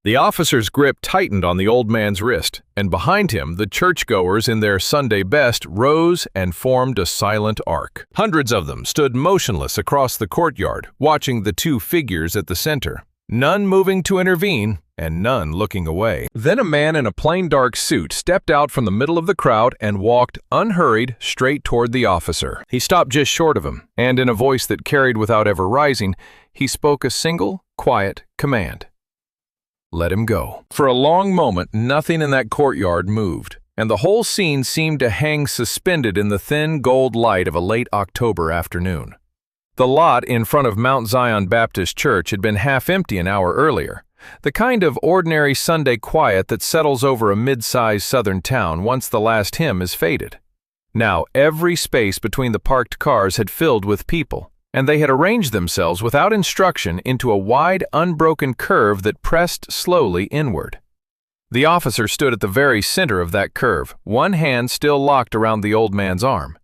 The officer's grip tightened on the old man's wrist, and behind him, the churchgoers in their Sunday best rose and formed a silent arc. Hundreds of them stood motionless across the courtyard, watching the two figures at the center, none moving to intervene and none looking away. Then a man in a plain dark suit stepped out from the middle of the crowd and walked unhurried straight toward the officer. He stopped just short of him, and in a voice that carried without ever rising, he spoke a single, quiet command. Let him go. For a long moment, nothing in that courtyard moved, and the whole scene seemed to hang suspended in the thin gold light of a late October afternoon. The lot in front of Mount Zion Baptist Church had been half empty an hour earlier, the kind of ordinary Sunday quiet that settles over a mid-sized southern town once the last hymn is faded. Now every space between the parked cars had filled with people, and they had arranged themselves without instruction into a wide, unbroken curve that pressed slowly inward. The officer stood at the very center of that curve, one hand still locked around the old man's arm.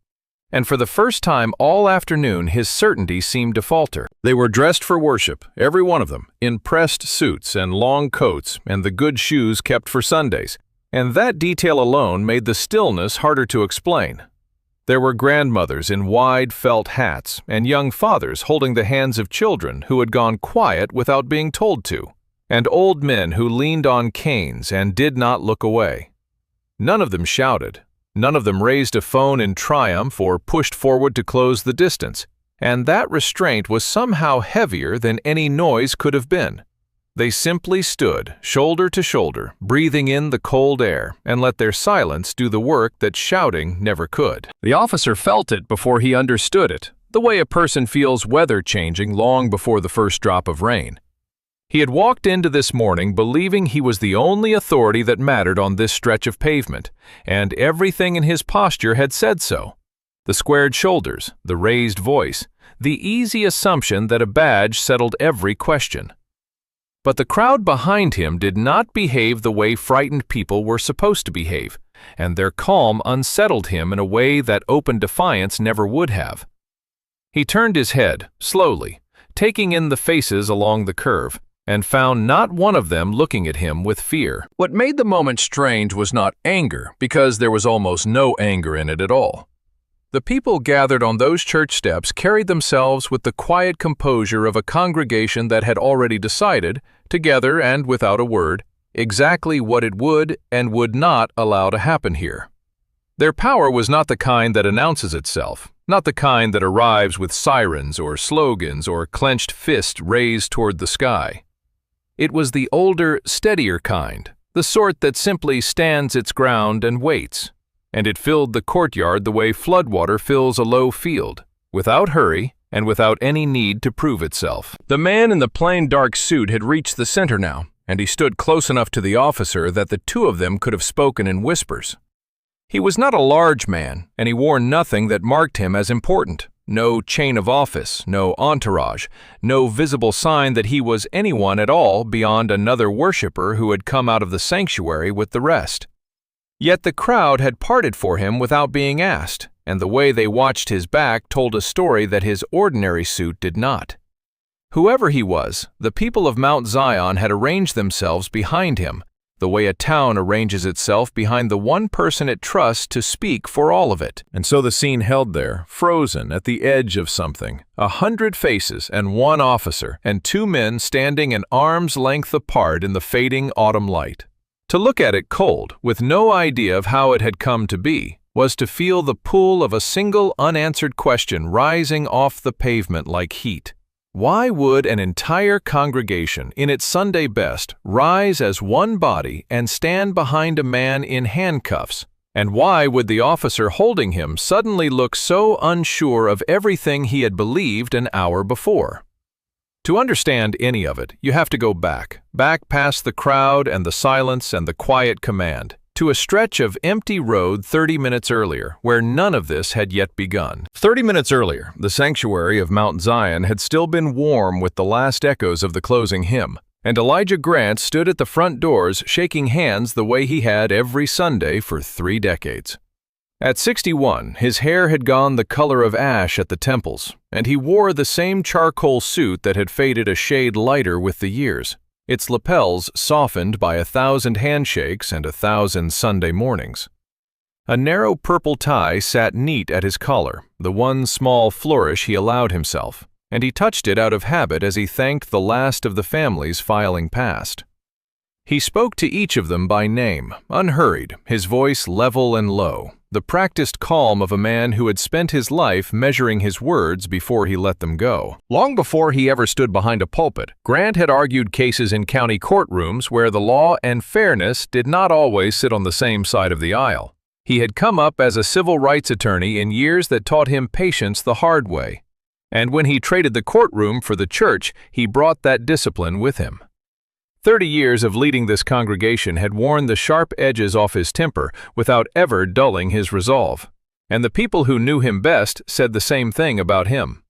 And for the first time all afternoon his certainty seemed to falter. They were dressed for worship, every one of them, in pressed suits and long coats and the good shoes kept for Sundays, and that detail alone made the stillness harder to explain. There were grandmothers in wide felt hats and young fathers holding the hands of children who had gone quiet without being told to, and old men who leaned on canes and did not look away. None of them shouted. None of them raised a phone in triumph or pushed forward to close the distance, and that restraint was somehow heavier than any noise could have been. They simply stood, shoulder to shoulder, breathing in the cold air, and let their silence do the work that shouting never could. The officer felt it before he understood it, the way a person feels weather changing long before the first drop of rain. He had walked into this morning believing he was the only authority that mattered on this stretch of pavement, and everything in his posture had said so. The squared shoulders, the raised voice, the easy assumption that a badge settled every question. But the crowd behind him did not behave the way frightened people were supposed to behave, and their calm unsettled him in a way that open defiance never would have. He turned his head, slowly, taking in the faces along the curve, and found not one of them looking at him with fear. What made the moment strange was not anger, because there was almost no anger in it at all. The people gathered on those church steps carried themselves with the quiet composure of a congregation that had already decided, together and without a word, exactly what it would and would not allow to happen here. Their power was not the kind that announces itself, not the kind that arrives with sirens or slogans or clenched fist raised toward the sky. It was the older, steadier kind, the sort that simply stands its ground and waits, and it filled the courtyard the way floodwater fills a low field, without hurry and without any need to prove itself. The man in the plain dark suit had reached the center now, and he stood close enough to the officer that the two of them could have spoken in whispers. He was not a large man, and he wore nothing that marked him as important. No chain of office, no entourage, no visible sign that he was anyone at all beyond another worshiper who had come out of the sanctuary with the rest. Yet the crowd had parted for him without being asked, and the way they watched his back told a story that his ordinary suit did not. Whoever he was, the people of Mount Zion had arranged themselves behind him, the way a town arranges itself behind the one person it trusts to speak for all of it. And so the scene held there, frozen at the edge of something, 100 faces and one officer, and two men standing an arm's length apart in the fading autumn light. To look at it cold, with no idea of how it had come to be, was to feel the pull of a single unanswered question rising off the pavement like heat. Why would an entire congregation, in its Sunday best, rise as one body and stand behind a man in handcuffs? And why would the officer holding him suddenly look so unsure of everything he had believed an hour before? To understand any of it, you have to go back past the crowd and the silence and the quiet command, to a stretch of empty road 30 minutes earlier, where none of this had yet begun. 30 minutes earlier, the sanctuary of Mount Zion had still been warm with the last echoes of the closing hymn, and Elijah Grant stood at the front doors shaking hands the way he had every Sunday for 3 decades. At 61, his hair had gone the color of ash at the temples, and he wore the same charcoal suit that had faded a shade lighter with the years. its lapels softened by 1,000 handshakes and 1,000 Sunday mornings. A narrow purple tie sat neat at his collar, the one small flourish he allowed himself, and he touched it out of habit as he thanked the last of the families filing past. He spoke to each of them by name, unhurried, his voice level and low, the practiced calm of a man who had spent his life measuring his words before he let them go. Long before he ever stood behind a pulpit, Grant had argued cases in county courtrooms where the law and fairness did not always sit on the same side of the aisle. He had come up as a civil rights attorney in years that taught him patience the hard way, and when he traded the courtroom for the church, he brought that discipline with him. 30 years of leading this congregation had worn the sharp edges off his temper without ever dulling his resolve, and the people who knew him best said the same thing about him.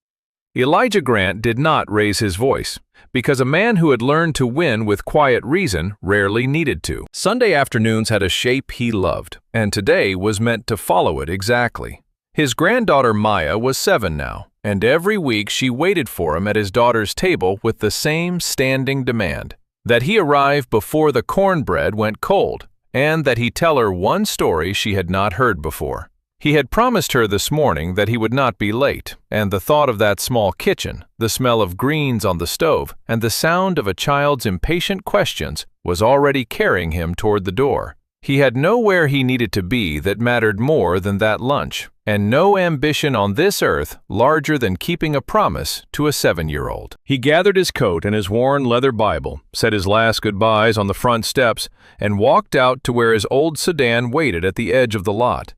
Elijah Grant did not raise his voice, because a man who had learned to win with quiet reason rarely needed to. Sunday afternoons had a shape he loved, and today was meant to follow it exactly. His granddaughter Maya was 7 now, and every week she waited for him at his daughter's table with the same standing demand: that he arrive before the cornbread went cold, and that he tell her one story she had not heard before. He had promised her this morning that he would not be late, and the thought of that small kitchen, the smell of greens on the stove, and the sound of a child's impatient questions was already carrying him toward the door. He had nowhere he needed to be that mattered more than that lunch, and no ambition on this earth larger than keeping a promise to a 7-year-old. He gathered his coat and his worn leather Bible, said his last goodbyes on the front steps, and walked out to where his old sedan waited at the edge of the lot.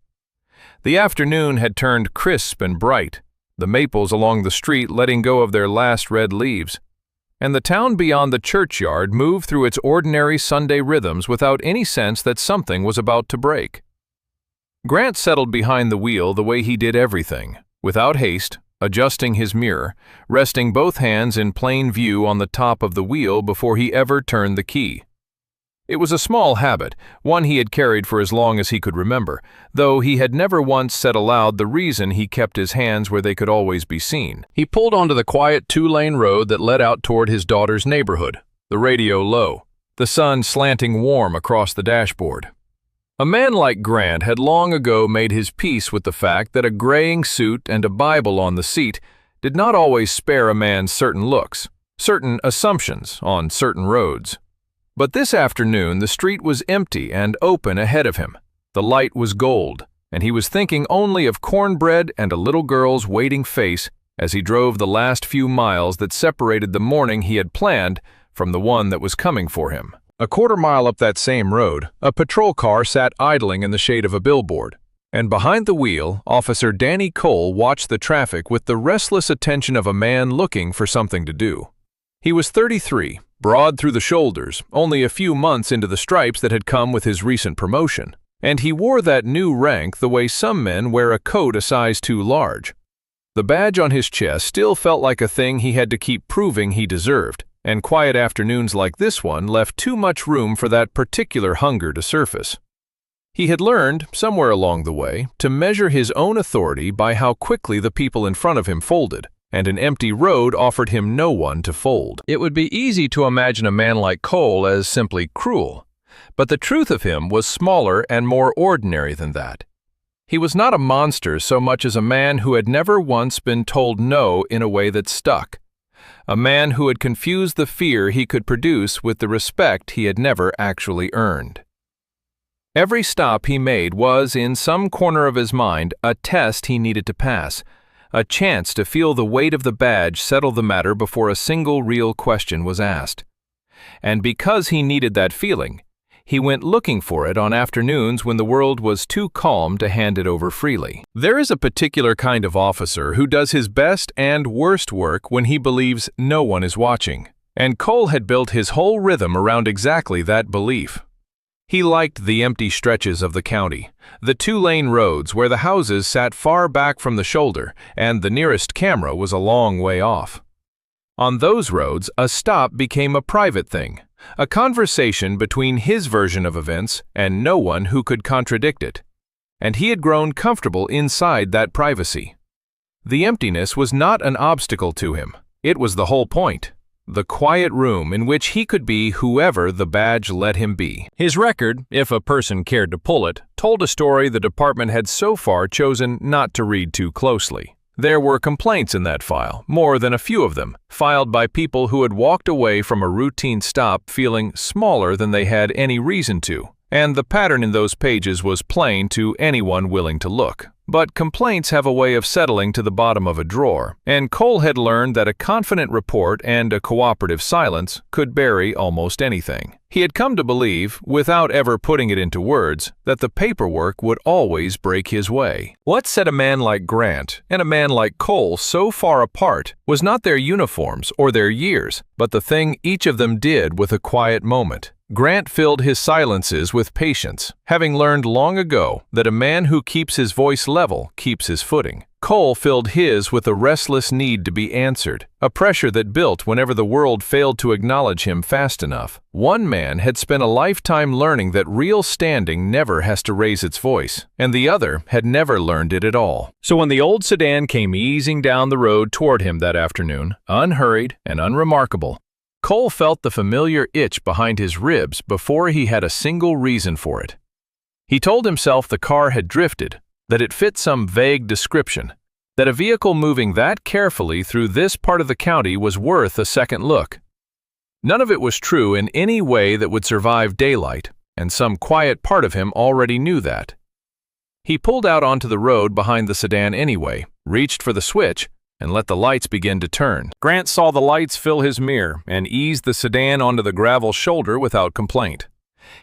The afternoon had turned crisp and bright, the maples along the street letting go of their last red leaves, and the town beyond the churchyard moved through its ordinary Sunday rhythms without any sense that something was about to break. Grant settled behind the wheel the way he did everything, without haste, adjusting his mirror, resting both hands in plain view on the top of the wheel before he ever turned the key. It was a small habit, one he had carried for as long as he could remember, though he had never once said aloud the reason he kept his hands where they could always be seen. He pulled onto the quiet 2-lane road that led out toward his daughter's neighborhood, the radio low, the sun slanting warm across the dashboard. A man like Grant had long ago made his peace with the fact that a graying suit and a Bible on the seat did not always spare a man certain looks, certain assumptions on certain roads. But this afternoon the street was empty and open ahead of him. The light was gold, and he was thinking only of cornbread and a little girl's waiting face as he drove the last few miles that separated the morning he had planned from the one that was coming for him. A quarter-mile up that same road, a patrol car sat idling in the shade of a billboard, and behind the wheel, Officer Danny Cole watched the traffic with the restless attention of a man looking for something to do. He was 33, broad through the shoulders, only a few months into the stripes that had come with his recent promotion, and he wore that new rank the way some men wear a coat a size too large. The badge on his chest still felt like a thing he had to keep proving he deserved, and quiet afternoons like this one left too much room for that particular hunger to surface. He had learned, somewhere along the way, to measure his own authority by how quickly the people in front of him folded, and an empty road offered him no one to fold. It would be easy to imagine a man like Cole as simply cruel, but the truth of him was smaller and more ordinary than that. He was not a monster so much as a man who had never once been told no in a way that stuck, a man who had confused the fear he could produce with the respect he had never actually earned. Every stop he made was, in some corner of his mind, a test he needed to pass, a chance to feel the weight of the badge settle the matter before a single real question was asked. And because he needed that feeling, he went looking for it on afternoons when the world was too calm to hand it over freely. There is a particular kind of officer who does his best and worst work when he believes no one is watching, and Cole had built his whole rhythm around exactly that belief. He liked the empty stretches of the county, the 2-lane roads where the houses sat far back from the shoulder and the nearest camera was a long way off. On those roads, a stop became a private thing, a conversation between his version of events and no one who could contradict it. And he had grown comfortable inside that privacy. The emptiness was not an obstacle to him. It was the whole point. the quiet room in which he could be whoever the badge let him be. His record, if a person cared to pull it, told a story the department had so far chosen not to read too closely. There were complaints in that file, more than a few of them, filed by people who had walked away from a routine stop feeling smaller than they had any reason to, and the pattern in those pages was plain to anyone willing to look. But complaints have a way of settling to the bottom of a drawer, and Cole had learned that a confident report and a cooperative silence could bury almost anything. He had come to believe, without ever putting it into words, that the paperwork would always break his way. What set a man like Grant and a man like Cole so far apart was not their uniforms or their years, but the thing each of them did with a quiet moment. Grant filled his silences with patience, having learned long ago that a man who keeps his voice level keeps his footing. Cole filled his with a restless need to be answered, a pressure that built whenever the world failed to acknowledge him fast enough. One man had spent a lifetime learning that real standing never has to raise its voice, and the other had never learned it at all. So when the old sedan came easing down the road toward him that afternoon, unhurried and unremarkable, Cole felt the familiar itch behind his ribs before he had a single reason for it. He told himself the car had drifted, that it fit some vague description, that a vehicle moving that carefully through this part of the county was worth a second look. None of it was true in any way that would survive daylight, and some quiet part of him already knew that. He pulled out onto the road behind the sedan anyway, reached for the switch, and let the lights begin to turn. Grant saw the lights fill his mirror and eased the sedan onto the gravel shoulder without complaint.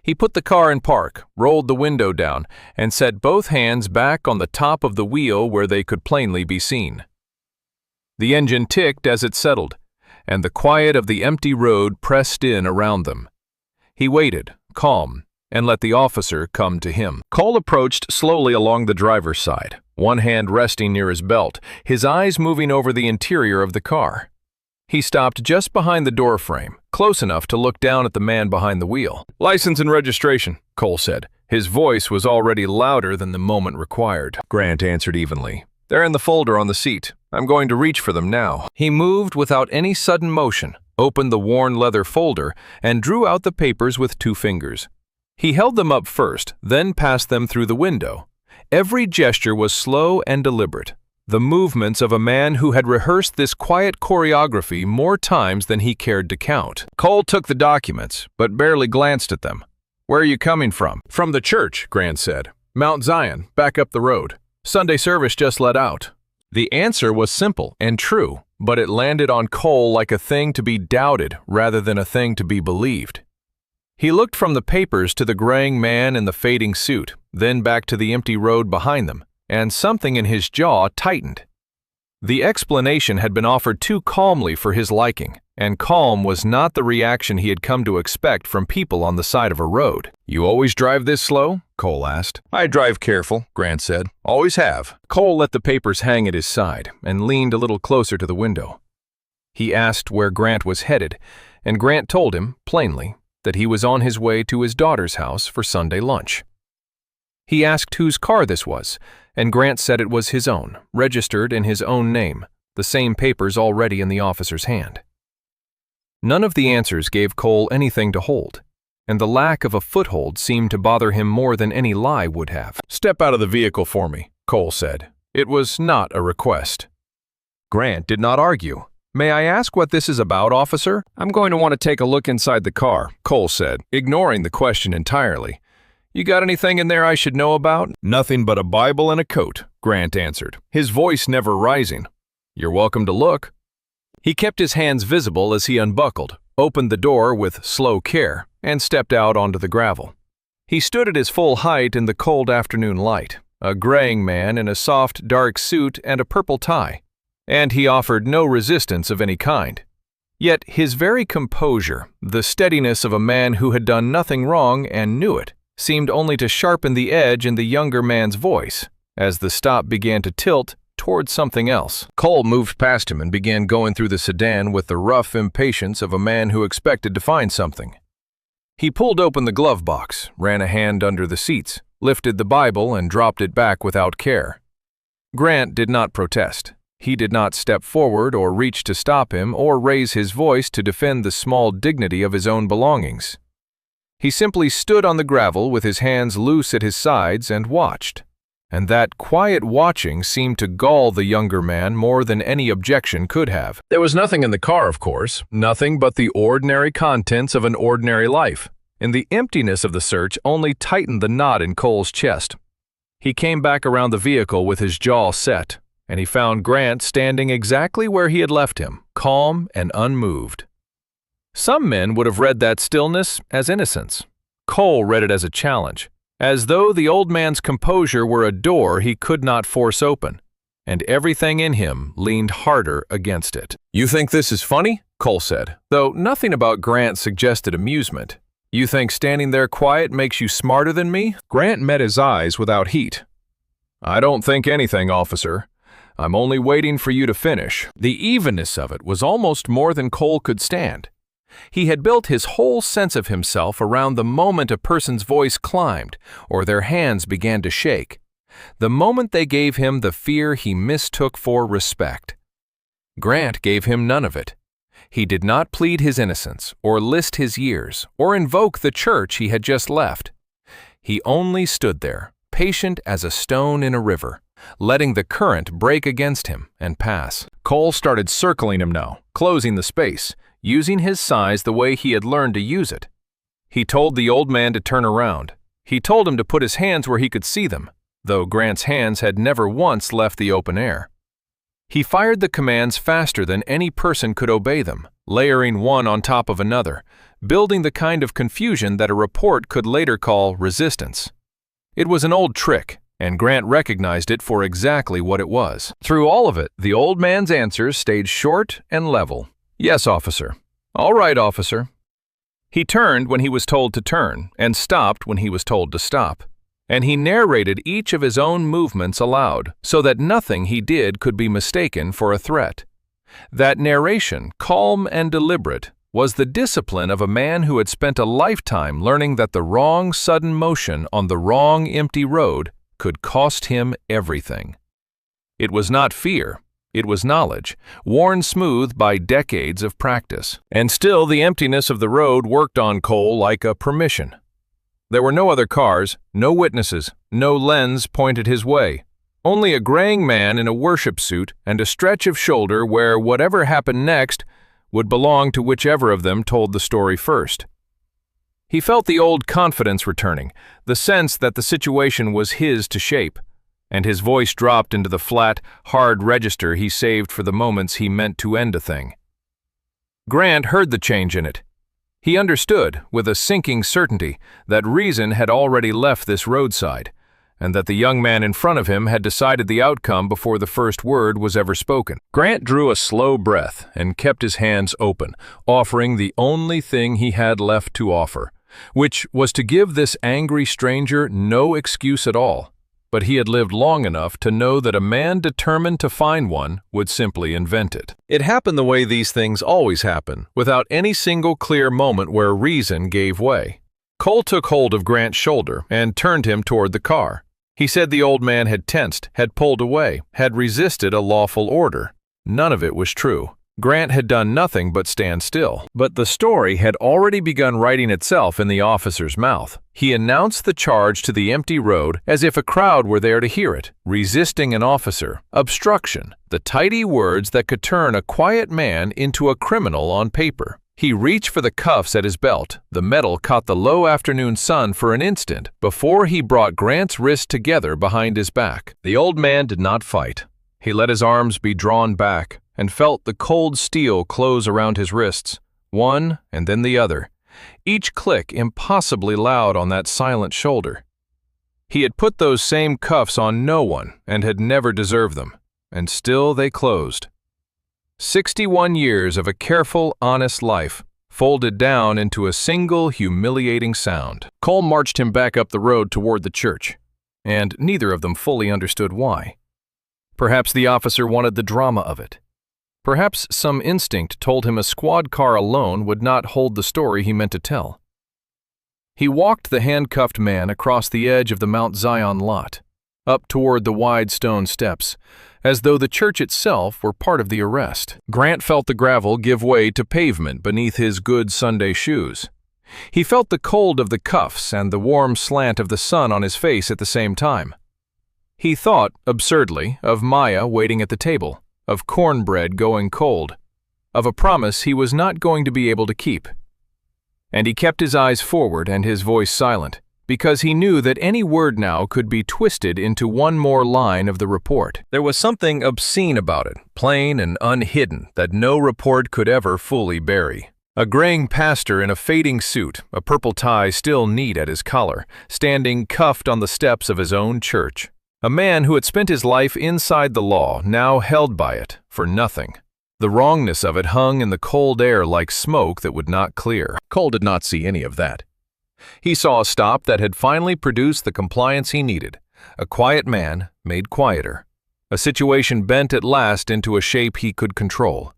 He put the car in park, rolled the window down, and set both hands back on the top of the wheel where they could plainly be seen. The engine ticked as it settled, and the quiet of the empty road pressed in around them. He waited, calm, and let the officer come to him. Cole approached slowly along the driver's side, one hand resting near his belt, his eyes moving over the interior of the car. He stopped just behind the door frame, close enough to look down at the man behind the wheel. "License and registration," Cole said. His voice was already louder than the moment required. Grant answered evenly. "They're in the folder on the seat. I'm going to reach for them now." He moved without any sudden motion, opened the worn leather folder, and drew out the papers with 2 fingers. He held them up first, then passed them through the window. Every gesture was slow and deliberate, the movements of a man who had rehearsed this quiet choreography more times than he cared to count. Cole took the documents, but barely glanced at them. "Where are you coming from?" "From the church," Grant said. "Mount Zion, back up the road. Sunday service just let out." The answer was simple and true, but it landed on Cole like a thing to be doubted rather than a thing to be believed. He looked from the papers to the graying man in the fading suit, then back to the empty road behind them, and something in his jaw tightened. The explanation had been offered too calmly for his liking, and calm was not the reaction he had come to expect from people on the side of a road. "You always drive this slow?" Cole asked. "I drive careful," Grant said. "Always have." Cole let the papers hang at his side and leaned a little closer to the window. He asked where Grant was headed, and Grant told him, plainly, that he was on his way to his daughter's house for Sunday lunch. He asked whose car this was, and Grant said it was his own, registered in his own name, the same papers already in the officer's hand. None of the answers gave Cole anything to hold, and the lack of a foothold seemed to bother him more than any lie would have. "Step out of the vehicle for me," Cole said. It was not a request. Grant did not argue. "May I ask what this is about, officer?" "I'm going to want to take a look inside the car," Cole said, ignoring the question entirely. "You got anything in there I should know about?" "Nothing but a Bible and a coat," Grant answered, his voice never rising. "You're welcome to look." He kept his hands visible as he unbuckled, opened the door with slow care, and stepped out onto the gravel. He stood at his full height in the cold afternoon light, a graying man in a soft, dark suit and a purple tie, and he offered no resistance of any kind. Yet his very composure, the steadiness of a man who had done nothing wrong and knew it, seemed only to sharpen the edge in the younger man's voice, as the stop began to tilt toward something else. Cole moved past him and began going through the sedan with the rough impatience of a man who expected to find something. He pulled open the glove box, ran a hand under the seats, lifted the Bible and dropped it back without care. Grant did not protest. He did not step forward or reach to stop him or raise his voice to defend the small dignity of his own belongings. He simply stood on the gravel with his hands loose at his sides and watched. And that quiet watching seemed to gall the younger man more than any objection could have. There was nothing in the car, of course, nothing but the ordinary contents of an ordinary life, and the emptiness of the search only tightened the knot in Cole's chest. He came back around the vehicle with his jaw set, and he found Grant standing exactly where he had left him, calm and unmoved. Some men would have read that stillness as innocence. Cole read it as a challenge, as though the old man's composure were a door he could not force open, and everything in him leaned harder against it. "You think this is funny?" Cole said, though nothing about Grant suggested amusement. "You think standing there quiet makes you smarter than me?" Grant met his eyes without heat. "I don't think anything, officer. I'm only waiting for you to finish." The evenness of it was almost more than Cole could stand. He had built his whole sense of himself around the moment a person's voice climbed or their hands began to shake, the moment they gave him the fear he mistook for respect. Grant gave him none of it. He did not plead his innocence or list his years or invoke the church he had just left. He only stood there, patient as a stone in a river, letting the current break against him and pass. Cole started circling him now, closing the space, using his size the way he had learned to use it. He told the old man to turn around. He told him to put his hands where he could see them, though Grant's hands had never once left the open air. He fired the commands faster than any person could obey them, layering one on top of another, building the kind of confusion that a report could later call resistance. It was an old trick, and Grant recognized it for exactly what it was. Through all of it, the old man's answers stayed short and level. "Yes, officer." "All right, officer." He turned when he was told to turn, and stopped when he was told to stop. And he narrated each of his own movements aloud, so that nothing he did could be mistaken for a threat. That narration, calm and deliberate, was the discipline of a man who had spent a lifetime learning that the wrong sudden motion on the wrong empty road could cost him everything. It was not fear. It was knowledge, worn smooth by decades of practice. And still the emptiness of the road worked on Cole like a permission. There were no other cars, no witnesses, no lens pointed his way. Only a graying man in a worship suit and a stretch of shoulder where whatever happened next would belong to whichever of them told the story first. He felt the old confidence returning, the sense that the situation was his to shape, and his voice dropped into the flat, hard register he saved for the moments he meant to end a thing. Grant heard the change in it. He understood, with a sinking certainty, that reason had already left this roadside, and that the young man in front of him had decided the outcome before the first word was ever spoken. Grant drew a slow breath and kept his hands open, offering the only thing he had left to offer, which was to give this angry stranger no excuse at all. But he had lived long enough to know that a man determined to find one would simply invent it. It happened the way these things always happen, without any single clear moment where reason gave way. Cole took hold of Grant's shoulder and turned him toward the car. He said the old man had tensed, had pulled away, had resisted a lawful order. None of it was true. Grant had done nothing but stand still. But the story had already begun writing itself in the officer's mouth. He announced the charge to the empty road as if a crowd were there to hear it. Resisting an officer, obstruction, the tidy words that could turn a quiet man into a criminal on paper. He reached for the cuffs at his belt. The metal caught the low afternoon sun for an instant before he brought Grant's wrists together behind his back. The old man did not fight. He let his arms be drawn back and felt the cold steel close around his wrists, one and then the other, each click impossibly loud on that silent shoulder. He had put those same cuffs on no one and had never deserved them, and still they closed. 61 years of a careful, honest life, folded down into a single humiliating sound. Cole marched him back up the road toward the church, and neither of them fully understood why. Perhaps the officer wanted the drama of it. Perhaps some instinct told him a squad car alone would not hold the story he meant to tell. He walked the handcuffed man across the edge of the Mount Zion lot, up toward the wide stone steps, as though the church itself were part of the arrest. Grant felt the gravel give way to pavement beneath his good Sunday shoes. He felt the cold of the cuffs and the warm slant of the sun on his face at the same time. He thought, absurdly, of Maya waiting at the table, of cornbread going cold, of a promise he was not going to be able to keep. And he kept his eyes forward and his voice silent, because he knew that any word now could be twisted into one more line of the report. There was something obscene about it, plain and unhidden, that no report could ever fully bury. A graying pastor in a fading suit, a purple tie still neat at his collar, standing cuffed on the steps of his own church. A man who had spent his life inside the law, now held by it, for nothing. The wrongness of it hung in the cold air like smoke that would not clear. Cole did not see any of that. He saw a stop that had finally produced the compliance he needed. A quiet man made quieter. A situation bent at last into a shape he could control.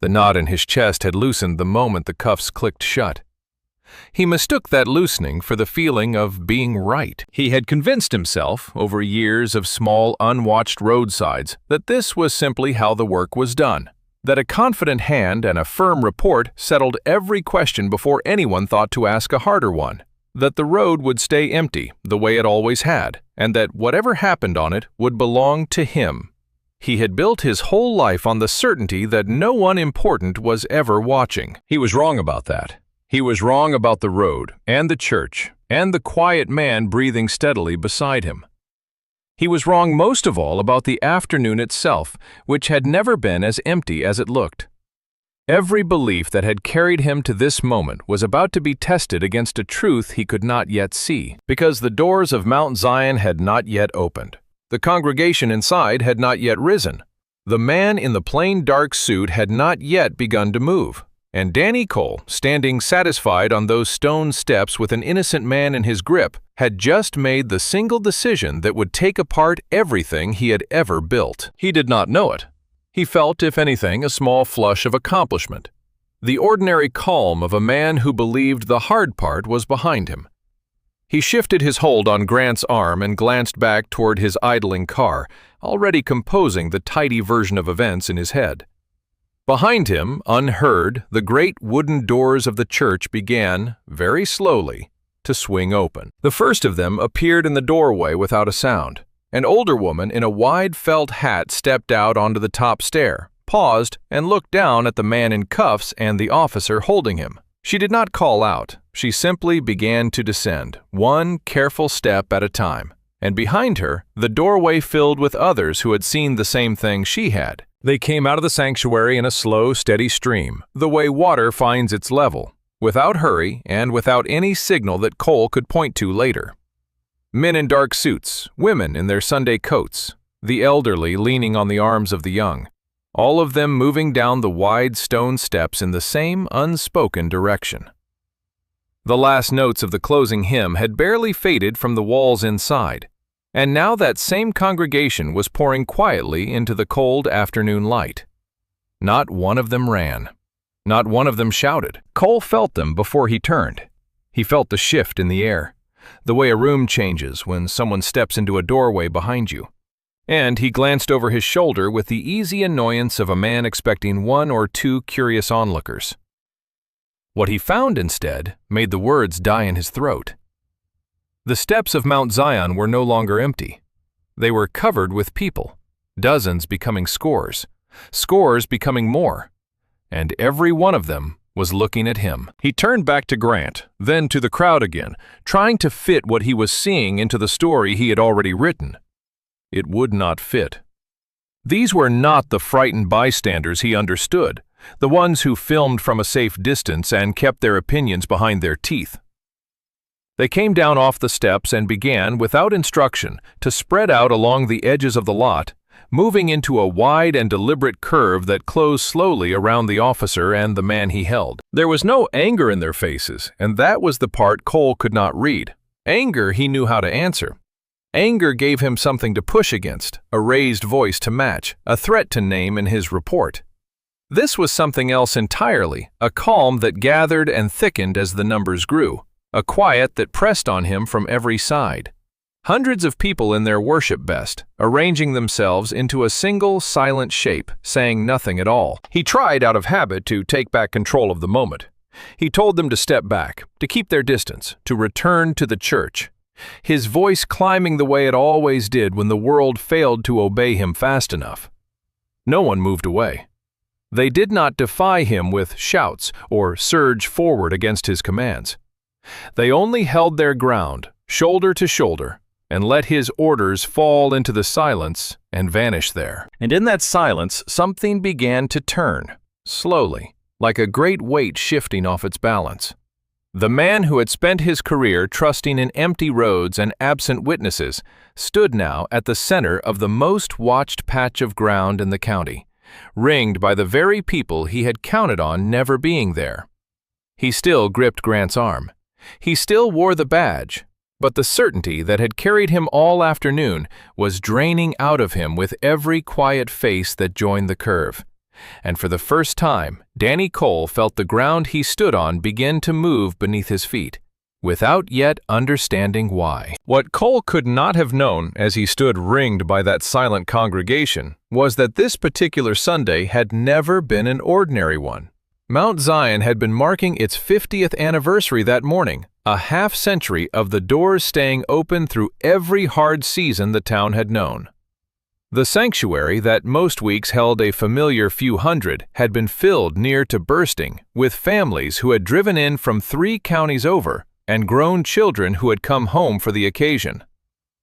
The knot in his chest had loosened the moment the cuffs clicked shut. He mistook that loosening for the feeling of being right. He had convinced himself, over years of small, unwatched roadsides, that this was simply how the work was done, that a confident hand and a firm report settled every question before anyone thought to ask a harder one, that the road would stay empty the way it always had, and that whatever happened on it would belong to him. He had built his whole life on the certainty that no one important was ever watching. He was wrong about that. He was wrong about the road, and the church, and the quiet man breathing steadily beside him. He was wrong most of all about the afternoon itself, which had never been as empty as it looked. Every belief that had carried him to this moment was about to be tested against a truth he could not yet see, because the doors of Mount Zion had not yet opened. The congregation inside had not yet risen. The man in the plain dark suit had not yet begun to move. And Danny Cole, standing satisfied on those stone steps with an innocent man in his grip, had just made the single decision that would take apart everything he had ever built. He did not know it. He felt, if anything, a small flush of accomplishment. The ordinary calm of a man who believed the hard part was behind him. He shifted his hold on Grant's arm and glanced back toward his idling car, already composing the tidy version of events in his head. Behind him, unheard, the great wooden doors of the church began, very slowly, to swing open. The first of them appeared in the doorway without a sound. An older woman in a wide felt hat stepped out onto the top stair, paused, and looked down at the man in cuffs and the officer holding him. She did not call out. She simply began to descend, one careful step at a time. And behind her, the doorway filled with others who had seen the same thing she had. They came out of the sanctuary in a slow, steady stream, the way water finds its level, without hurry and without any signal that Cole could point to later. Men in dark suits, women in their Sunday coats, the elderly leaning on the arms of the young, all of them moving down the wide stone steps in the same unspoken direction. The last notes of the closing hymn had barely faded from the walls inside, and now that same congregation was pouring quietly into the cold afternoon light. Not one of them ran. Not one of them shouted. Cole felt them before he turned. He felt the shift in the air, the way a room changes when someone steps into a doorway behind you. And he glanced over his shoulder with the easy annoyance of a man expecting one or two curious onlookers. What he found instead made the words die in his throat. The steps of Mount Zion were no longer empty. They were covered with people, dozens becoming scores, scores becoming more, and every one of them was looking at him. He turned back to Grant, then to the crowd again, trying to fit what he was seeing into the story he had already written. It would not fit. These were not the frightened bystanders he understood, the ones who filmed from a safe distance and kept their opinions behind their teeth. They came down off the steps and began, without instruction, to spread out along the edges of the lot, moving into a wide and deliberate curve that closed slowly around the officer and the man he held. There was no anger in their faces, and that was the part Cole could not read. Anger he knew how to answer. Anger gave him something to push against, a raised voice to match, a threat to name in his report. This was something else entirely, a calm that gathered and thickened as the numbers grew, a quiet that pressed on him from every side. Hundreds of people in their worship best, arranging themselves into a single silent shape, saying nothing at all. He tried out of habit to take back control of the moment. He told them to step back, to keep their distance, to return to the church. His voice climbing the way it always did when the world failed to obey him fast enough. No one moved away. They did not defy him with shouts or surge forward against his commands. They only held their ground, shoulder to shoulder, and let his orders fall into the silence and vanish there. And in that silence, something began to turn, slowly, like a great weight shifting off its balance. The man who had spent his career trusting in empty roads and absent witnesses stood now at the center of the most watched patch of ground in the county, ringed by the very people he had counted on never being there. He still gripped Grant's arm. He still wore the badge, but the certainty that had carried him all afternoon was draining out of him with every quiet face that joined the curve. And for the first time, Danny Cole felt the ground he stood on begin to move beneath his feet, without yet understanding why. What Cole could not have known as he stood ringed by that silent congregation was that this particular Sunday had never been an ordinary one. Mount Zion had been marking its 50th anniversary that morning, a half-century of the doors staying open through every hard season the town had known. The sanctuary that most weeks held a familiar few hundred had been filled near to bursting with families who had driven in from 3 counties over and grown children who had come home for the occasion.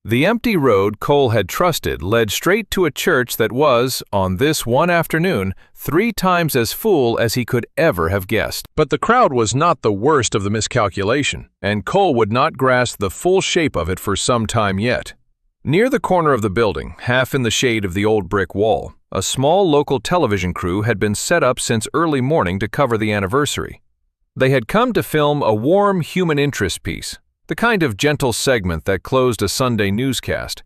The empty road Cole had trusted led straight to a church that was, on this one afternoon, 3 times as full as he could ever have guessed. But the crowd was not the worst of the miscalculation, and Cole would not grasp the full shape of it for some time yet. Near the corner of the building, half in the shade of the old brick wall, a small local television crew had been set up since early morning to cover the anniversary. They had come to film a warm human interest piece, the kind of gentle segment that closed a Sunday newscast.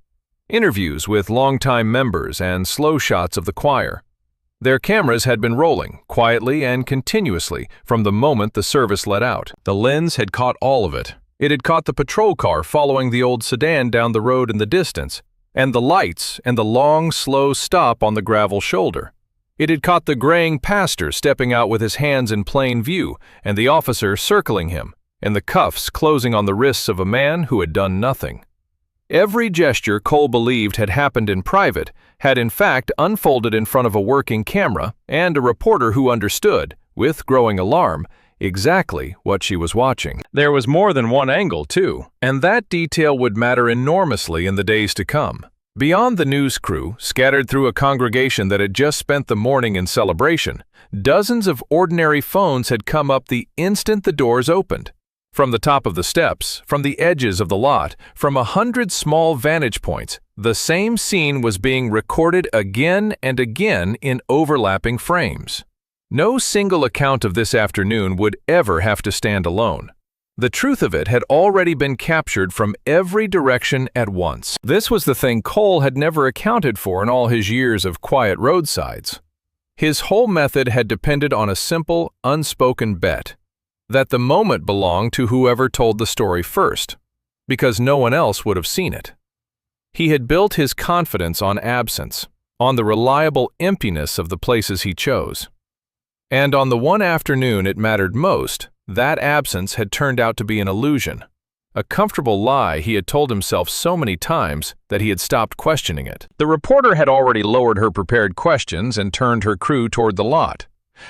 Interviews with longtime members and slow shots of the choir. Their cameras had been rolling, quietly and continuously, from the moment the service let out. The lens had caught all of it. It had caught the patrol car following the old sedan down the road in the distance, and the lights and the long, slow stop on the gravel shoulder. It had caught the graying pastor stepping out with his hands in plain view, and the officer circling him, and the cuffs closing on the wrists of a man who had done nothing. Every gesture Cole believed had happened in private had in fact unfolded in front of a working camera and a reporter who understood, with growing alarm, exactly what she was watching. There was more than one angle, too, and that detail would matter enormously in the days to come. Beyond the news crew, scattered through a congregation that had just spent the morning in celebration, dozens of ordinary phones had come up the instant the doors opened. From the top of the steps, from the edges of the lot, from 100 small vantage points, the same scene was being recorded again and again in overlapping frames. No single account of this afternoon would ever have to stand alone. The truth of it had already been captured from every direction at once. This was the thing Cole had never accounted for in all his years of quiet roadsides. His whole method had depended on a simple, unspoken bet that the moment belonged to whoever told the story first, because no one else would have seen it. He had built his confidence on absence, on the reliable emptiness of the places he chose. And on the one afternoon it mattered most, that absence had turned out to be an illusion, a comfortable lie he had told himself so many times that he had stopped questioning it. The reporter had already lowered her prepared questions and turned her crew toward the lot.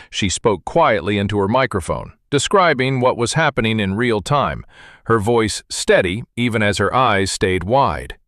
She spoke quietly into her microphone, describing what was happening in real time, her voice steady even as her eyes stayed wide.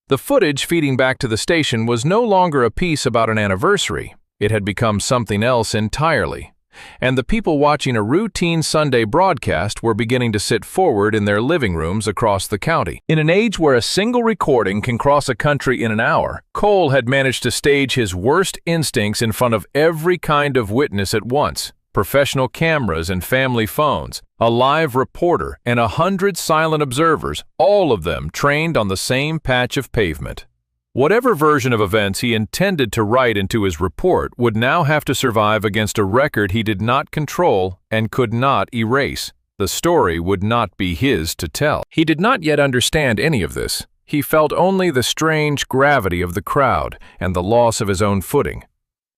The footage feeding back to the station was no longer a piece about an anniversary. It had become something else entirely, and the people watching a routine Sunday broadcast were beginning to sit forward in their living rooms across the county. In an age where a single recording can cross a country in an hour, Cole had managed to stage his worst instincts in front of every kind of witness at once: professional cameras and family phones, a live reporter, and 100 silent observers, all of them trained on the same patch of pavement. Whatever version of events he intended to write into his report would now have to survive against a record he did not control and could not erase. The story would not be his to tell. He did not yet understand any of this, He felt only the strange gravity of the crowd and the loss of his own footing,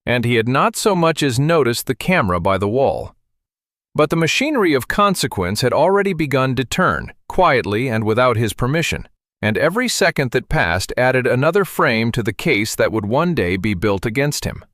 and he had not so much as noticed the camera by the wall. But the machinery of consequence had already begun to turn, quietly and without his permission, and every second that passed added another frame to the case that would one day be built against him.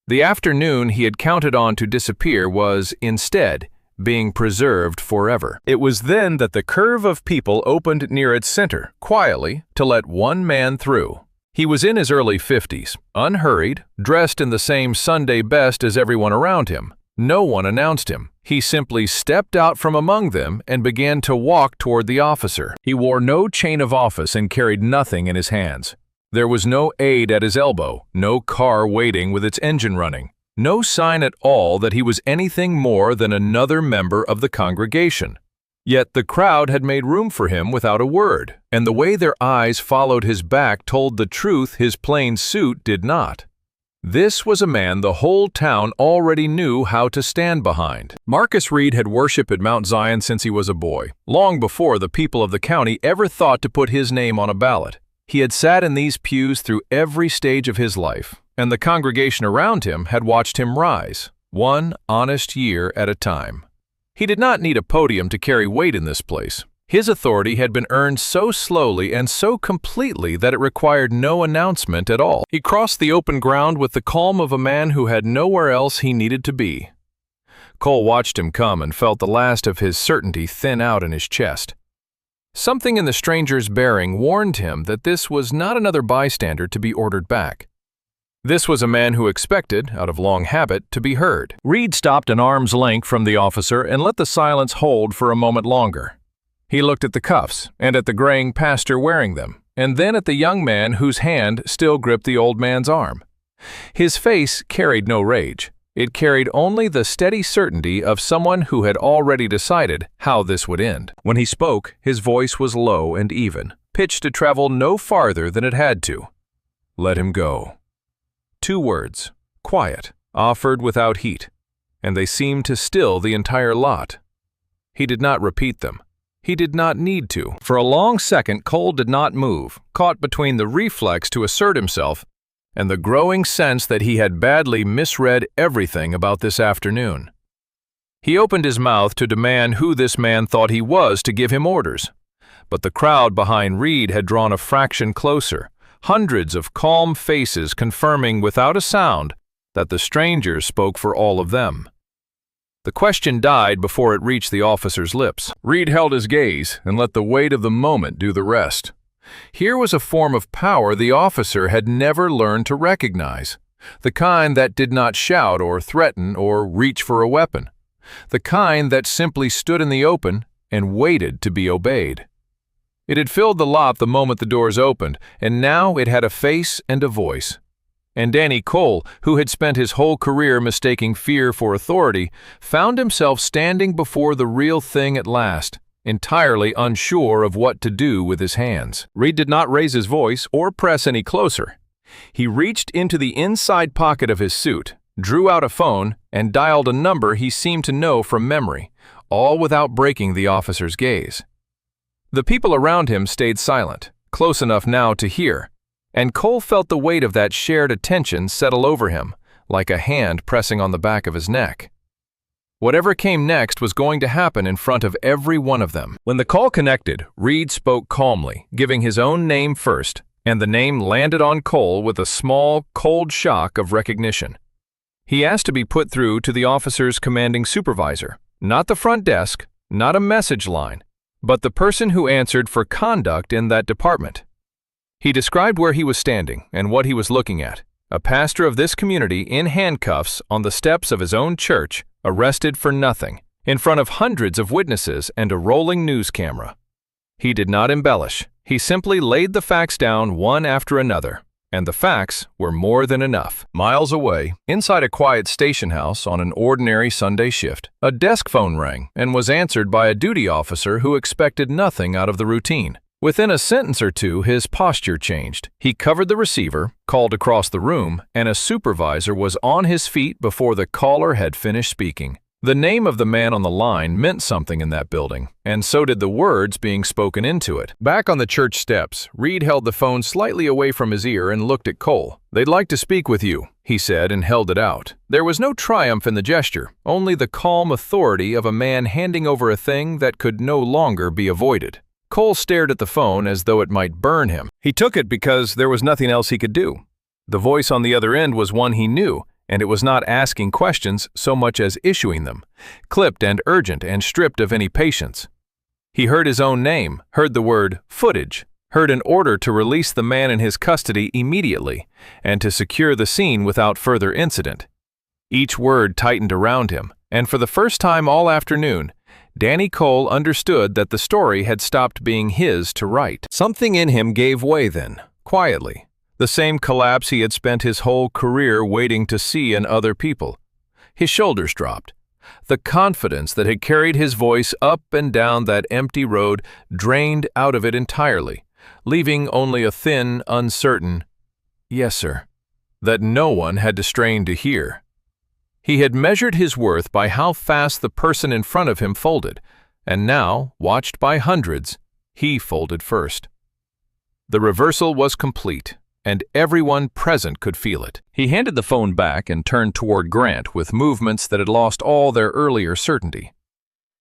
The afternoon he had counted on to disappear was, instead, being preserved forever. It was then that the curve of people opened near its center, quietly, to let one man through. He was in his early 50s, unhurried, dressed in the same Sunday best as everyone around him. No one announced him. He simply stepped out from among them and began to walk toward the officer. He wore no chain of office and carried nothing in his hands. There was no aide at his elbow, no car waiting with its engine running, no sign at all that he was anything more than another member of the congregation. Yet the crowd had made room for him without a word, and the way their eyes followed his back told the truth his plain suit did not. This was a man the whole town already knew how to stand behind. Marcus Reed had worshipped at Mount Zion since he was a boy, long before the people of the county ever thought to put his name on a ballot. He had sat in these pews through every stage of his life, and the congregation around him had watched him rise, one honest year at a time. He did not need a podium to carry weight in this place. His authority had been earned so slowly and so completely that it required no announcement at all. He crossed the open ground with the calm of a man who had nowhere else he needed to be. Cole watched him come and felt the last of his certainty thin out in his chest. Something in the stranger's bearing warned him that this was not another bystander to be ordered back. This was a man who expected, out of long habit, to be heard. Reed stopped an arm's length from the officer and let the silence hold for a moment longer. He looked at the cuffs, and at the graying pastor wearing them, and then at the young man whose hand still gripped the old man's arm. His face carried no rage. It carried only the steady certainty of someone who had already decided how this would end. When he spoke, his voice was low and even, pitched to travel no farther than it had to. Let him go. 2 words, quiet, offered without heat, and they seemed to still the entire lot. He did not repeat them. He did not need to. For a long second, Cole did not move, caught between the reflex to assert himself and the growing sense that he had badly misread everything about this afternoon. He opened his mouth to demand who this man thought he was to give him orders, but the crowd behind Reed had drawn a fraction closer, hundreds of calm faces confirming without a sound that the stranger spoke for all of them. The question died before it reached the officer's lips. Reed held his gaze and let the weight of the moment do the rest. Here was a form of power the officer had never learned to recognize, the kind that did not shout or threaten or reach for a weapon, the kind that simply stood in the open and waited to be obeyed. It had filled the lot the moment the doors opened, and now it had a face and a voice. And Danny Cole, who had spent his whole career mistaking fear for authority, found himself standing before the real thing at last, entirely unsure of what to do with his hands. Reed did not raise his voice or press any closer. He reached into the inside pocket of his suit, drew out a phone, and dialed a number he seemed to know from memory, all without breaking the officer's gaze. The people around him stayed silent, close enough now to hear, and Cole felt the weight of that shared attention settle over him, like a hand pressing on the back of his neck. Whatever came next was going to happen in front of every one of them. When the call connected, Reed spoke calmly, giving his own name first, and the name landed on Cole with a small, cold shock of recognition. He asked to be put through to the officer's commanding supervisor, not the front desk, not a message line, but the person who answered for conduct in that department. He described where he was standing and what he was looking at, a pastor of this community in handcuffs on the steps of his own church, arrested for nothing, in front of hundreds of witnesses and a rolling news camera. He did not embellish. He simply laid the facts down one after another, and the facts were more than enough. Miles away, inside a quiet station house on an ordinary Sunday shift, a desk phone rang and was answered by a duty officer who expected nothing out of the routine. Within a sentence or two, his posture changed. He covered the receiver, called across the room, and a supervisor was on his feet before the caller had finished speaking. The name of the man on the line meant something in that building, and so did the words being spoken into it. Back on the church steps, Reed held the phone slightly away from his ear and looked at Cole. "They'd like to speak with you," he said, and held it out. There was no triumph in the gesture, only the calm authority of a man handing over a thing that could no longer be avoided. Cole stared at the phone as though it might burn him. He took it because there was nothing else he could do. The voice on the other end was one he knew, and it was not asking questions so much as issuing them, clipped and urgent and stripped of any patience. He heard his own name, heard the word footage, heard an order to release the man in his custody immediately, and to secure the scene without further incident. Each word tightened around him, and for the first time all afternoon, Danny Cole understood that the story had stopped being his to write. Something in him gave way then, quietly. The same collapse he had spent his whole career waiting to see in other people. His shoulders dropped. The confidence that had carried his voice up and down that empty road drained out of it entirely, leaving only a thin, uncertain, "Yes, sir," that no one had to strain to hear. He had measured his worth by how fast the person in front of him folded, and now, watched by hundreds, he folded first. The reversal was complete, and everyone present could feel it. He handed the phone back and turned toward Grant with movements that had lost all their earlier certainty.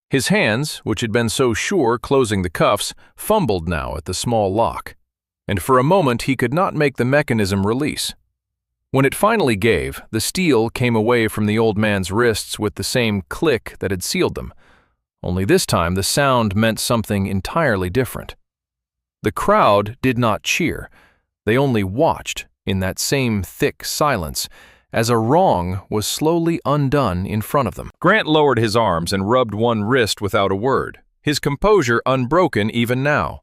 His hands, which had been so sure closing the cuffs, fumbled now at the small lock, and for a moment he could not make the mechanism release. When it finally gave, the steel came away from the old man's wrists with the same click that had sealed them, only this time the sound meant something entirely different. The crowd did not cheer. They only watched, in that same thick silence, as a wrong was slowly undone in front of them. Grant lowered his arms and rubbed one wrist without a word, his composure unbroken even now.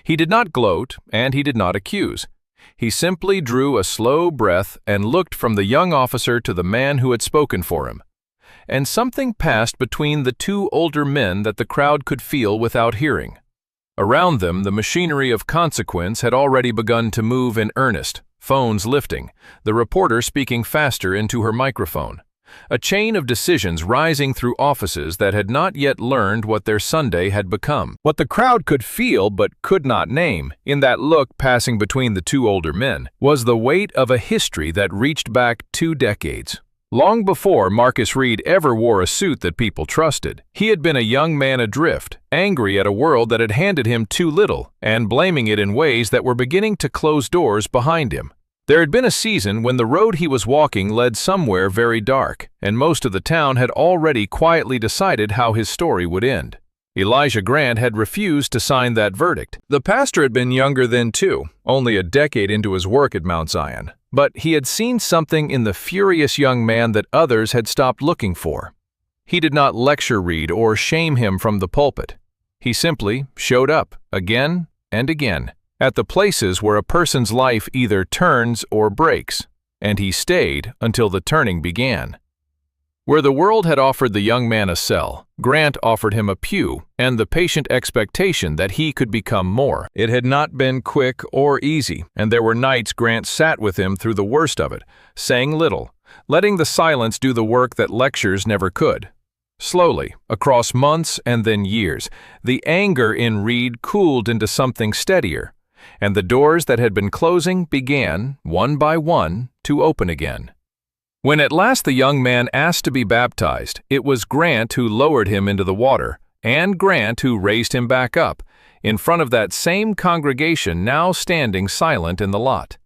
He did not gloat, and he did not accuse. He simply drew a slow breath and looked from the young officer to the man who had spoken for him. And something passed between the two older men that the crowd could feel without hearing. Around them, the machinery of consequence had already begun to move in earnest, phones lifting, the reporter speaking faster into her microphone. A chain of decisions rising through offices that had not yet learned what their Sunday had become. What the crowd could feel but could not name, in that look passing between the two older men, was the weight of a history that reached back 2 decades. Long before Marcus Reed ever wore a suit that people trusted, he had been a young man adrift, angry at a world that had handed him too little, and blaming it in ways that were beginning to close doors behind him. There had been a season when the road he was walking led somewhere very dark, and most of the town had already quietly decided how his story would end. Elijah Grant had refused to sign that verdict. The pastor had been younger then too, only a decade into his work at Mount Zion. But he had seen something in the furious young man that others had stopped looking for. He did not lecture Reed or shame him from the pulpit. He simply showed up, again and again, at the places where a person's life either turns or breaks, and he stayed until the turning began. Where the world had offered the young man a cell, Grant offered him a pew and the patient expectation that he could become more. It had not been quick or easy, and there were nights Grant sat with him through the worst of it, saying little, letting the silence do the work that lectures never could. Slowly, across months and then years, the anger in Reed cooled into something steadier, and the doors that had been closing began, one by one, to open again. When at last the young man asked to be baptized, it was Grant who lowered him into the water, and Grant who raised him back up, in front of that same congregation now standing silent in the lot.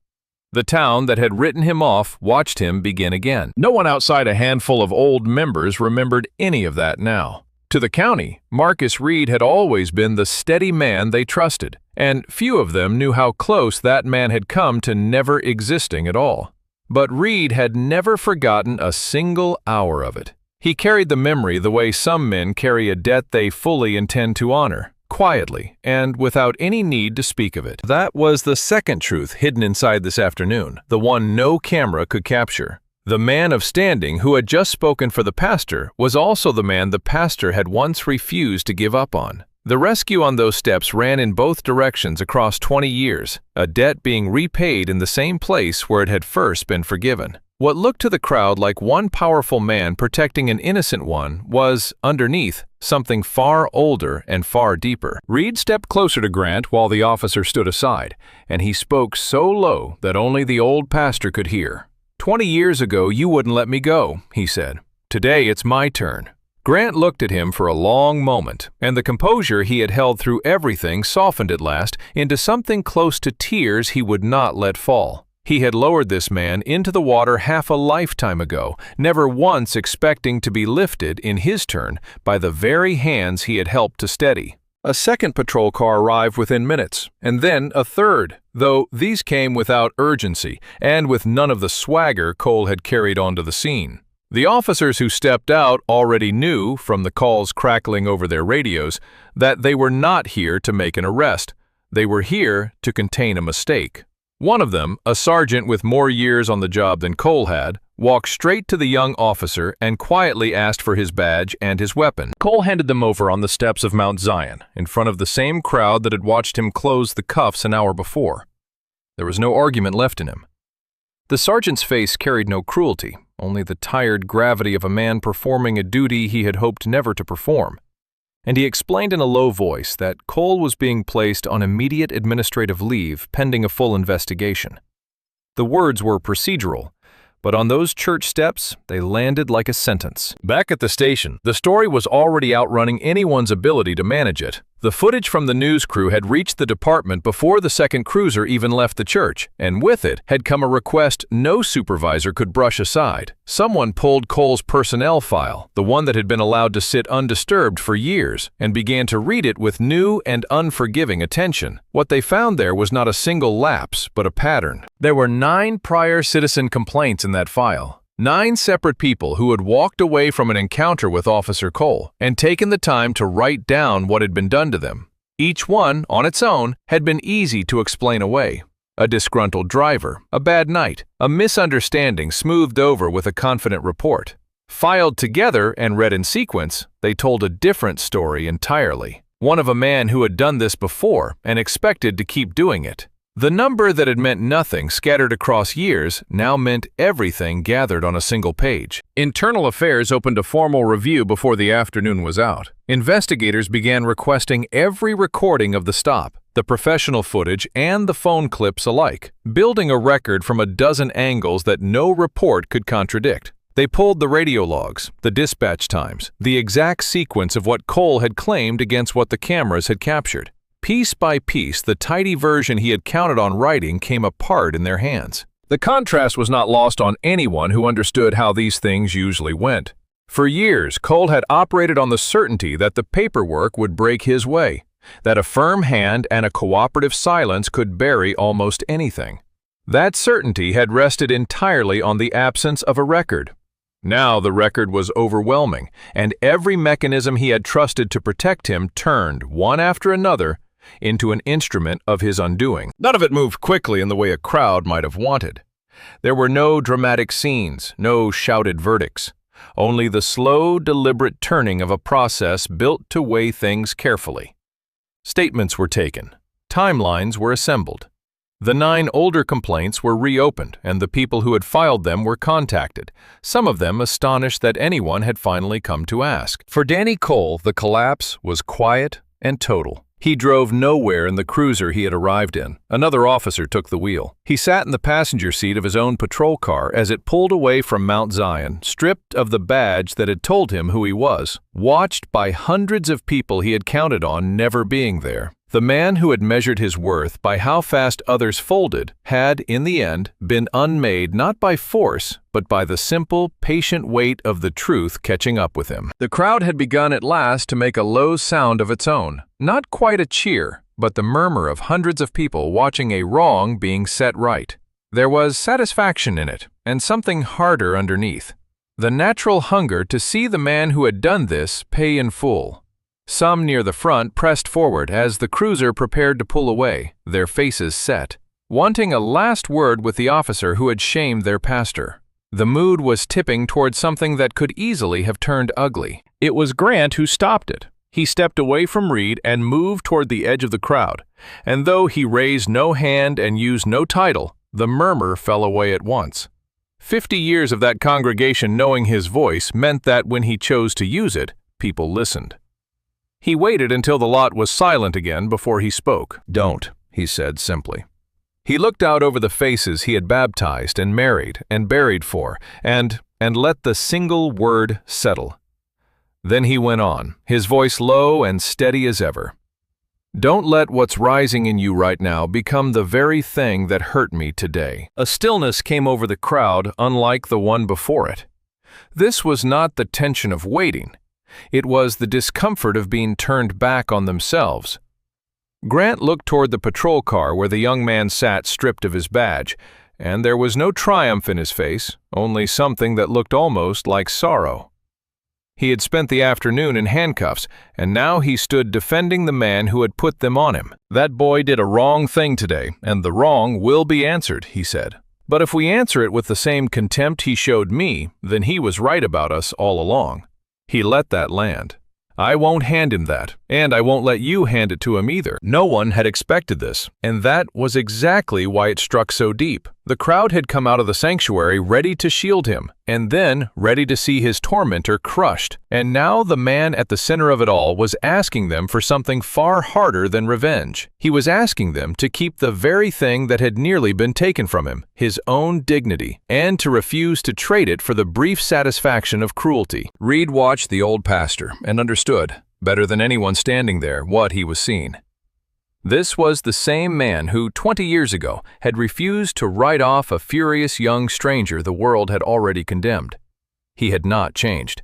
The town that had written him off watched him begin again. No one outside a handful of old members remembered any of that now. To the county, Marcus Reed had always been the steady man they trusted, and few of them knew how close that man had come to never existing at all. But Reed had never forgotten a single hour of it. He carried the memory the way some men carry a debt they fully intend to honor, quietly, and without any need to speak of it. That was the second truth hidden inside this afternoon, the one no camera could capture. The man of standing who had just spoken for the pastor was also the man the pastor had once refused to give up on. The rescue on those steps ran in both directions across 20 years, a debt being repaid in the same place where it had first been forgiven. What looked to the crowd like one powerful man protecting an innocent one was, underneath, something far older and far deeper. Reed stepped closer to Grant while the officer stood aside, and he spoke so low that only the old pastor could hear. 20 years ago, you wouldn't let me go, he said. Today, it's my turn. Grant looked at him for a long moment, and the composure he had held through everything softened at last into something close to tears he would not let fall. He had lowered this man into the water half a lifetime ago, never once expecting to be lifted, in his turn, by the very hands he had helped to steady. A second patrol car arrived within minutes, and then a third, though these came without urgency and with none of the swagger Cole had carried onto the scene. The officers who stepped out already knew, from the calls crackling over their radios, that they were not here to make an arrest. They were here to contain a mistake. One of them, a sergeant with more years on the job than Cole had, walked straight to the young officer and quietly asked for his badge and his weapon. Cole handed them over on the steps of Mount Zion, in front of the same crowd that had watched him close the cuffs an hour before. There was no argument left in him. The sergeant's face carried no cruelty, only the tired gravity of a man performing a duty he had hoped never to perform. And he explained in a low voice that Cole was being placed on immediate administrative leave pending a full investigation. The words were procedural, but on those church steps, they landed like a sentence. Back at the station, the story was already outrunning anyone's ability to manage it. The footage from the news crew had reached the department before the second cruiser even left the church, and with it had come a request no supervisor could brush aside. Someone pulled Cole's personnel file, the one that had been allowed to sit undisturbed for years, and began to read it with new and unforgiving attention. What they found there was not a single lapse, but a pattern. There were 9 prior citizen complaints in that file. 9 separate people who had walked away from an encounter with Officer Cole and taken the time to write down what had been done to them. Each one, on its own, had been easy to explain away. A disgruntled driver, a bad night, a misunderstanding smoothed over with a confident report. Filed together and read in sequence, they told a different story entirely. One of a man who had done this before and expected to keep doing it. The number that had meant nothing scattered across years now meant everything gathered on a single page. Internal Affairs opened a formal review before the afternoon was out. Investigators began requesting every recording of the stop, the professional footage and the phone clips alike, building a record from a dozen angles that no report could contradict. They pulled the radio logs, the dispatch times, the exact sequence of what Cole had claimed against what the cameras had captured. Piece by piece, the tidy version he had counted on writing came apart in their hands. The contrast was not lost on anyone who understood how these things usually went. For years, Cole had operated on the certainty that the paperwork would break his way, that a firm hand and a cooperative silence could bury almost anything. That certainty had rested entirely on the absence of a record. Now the record was overwhelming, and every mechanism he had trusted to protect him turned, one after another, into an instrument of his undoing. None of it moved quickly in the way a crowd might have wanted. There were no dramatic scenes, no shouted verdicts, only the slow, deliberate turning of a process built to weigh things carefully. Statements were taken. Timelines were assembled. The 9 older complaints were reopened, and the people who had filed them were contacted, some of them astonished that anyone had finally come to ask. For Danny Cole, the collapse was quiet and total. He drove nowhere in the cruiser he had arrived in. Another officer took the wheel. He sat in the passenger seat of his own patrol car as it pulled away from Mount Zion, stripped of the badge that had told him who he was, watched by hundreds of people he had counted on never being there. The man who had measured his worth by how fast others folded had, in the end, been unmade not by force, but by the simple, patient weight of the truth catching up with him. The crowd had begun at last to make a low sound of its own, not quite a cheer, but the murmur of hundreds of people watching a wrong being set right. There was satisfaction in it, and something harder underneath. The natural hunger to see the man who had done this pay in full. Some near the front pressed forward as the cruiser prepared to pull away, their faces set, wanting a last word with the officer who had shamed their pastor. The mood was tipping toward something that could easily have turned ugly. It was Grant who stopped it. He stepped away from Reed and moved toward the edge of the crowd, and though he raised no hand and used no title, the murmur fell away at once. 50 years of that congregation knowing his voice meant that when he chose to use it, people listened. He waited until the lot was silent again before he spoke. "Don't," he said simply. He looked out over the faces he had baptized and married and buried for, and let the single word settle. Then he went on, his voice low and steady as ever. "Don't let what's rising in you right now become the very thing that hurt me today." A stillness came over the crowd unlike the one before it. This was not the tension of waiting. It was the discomfort of being turned back on themselves. Grant looked toward the patrol car where the young man sat stripped of his badge, and there was no triumph in his face, only something that looked almost like sorrow. He had spent the afternoon in handcuffs, and now he stood defending the man who had put them on him. "That boy did a wrong thing today, and the wrong will be answered," he said. "But if we answer it with the same contempt he showed me, then he was right about us all along." He let that land. "I won't hand him that, and I won't let you hand it to him either." No one had expected this, and that was exactly why it struck so deep. The crowd had come out of the sanctuary ready to shield him, and then ready to see his tormentor crushed. And now the man at the center of it all was asking them for something far harder than revenge. He was asking them to keep the very thing that had nearly been taken from him, his own dignity, and to refuse to trade it for the brief satisfaction of cruelty. Reed watched the old pastor and understood, better than anyone standing there, what he was seeing. This was the same man who, 20 years ago, had refused to write off a furious young stranger the world had already condemned. He had not changed.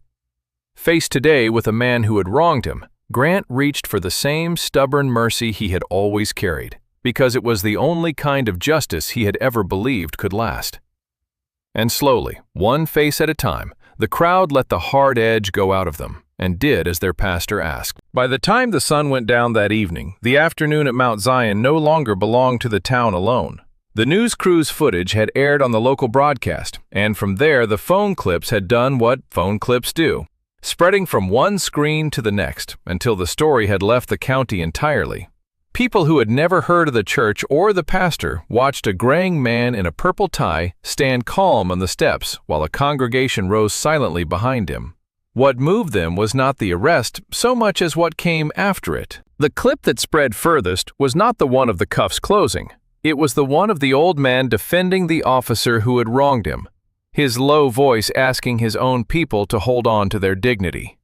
Faced today with a man who had wronged him, Grant reached for the same stubborn mercy he had always carried, because it was the only kind of justice he had ever believed could last. And slowly, one face at a time, the crowd let the hard edge go out of them, and did as their pastor asked. By the time the sun went down that evening, the afternoon at Mount Zion no longer belonged to the town alone. The news crew's footage had aired on the local broadcast, and from there the phone clips had done what phone clips do, spreading from one screen to the next until the story had left the county entirely. People who had never heard of the church or the pastor watched a graying man in a purple tie stand calm on the steps while a congregation rose silently behind him. What moved them was not the arrest so much as what came after it. The clip that spread furthest was not the one of the cuffs closing. It was the one of the old man defending the officer who had wronged him, his low voice asking his own people to hold on to their dignity.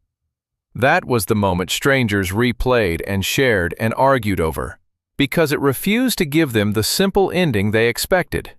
That was the moment strangers replayed and shared and argued over, because it refused to give them the simple ending they expected.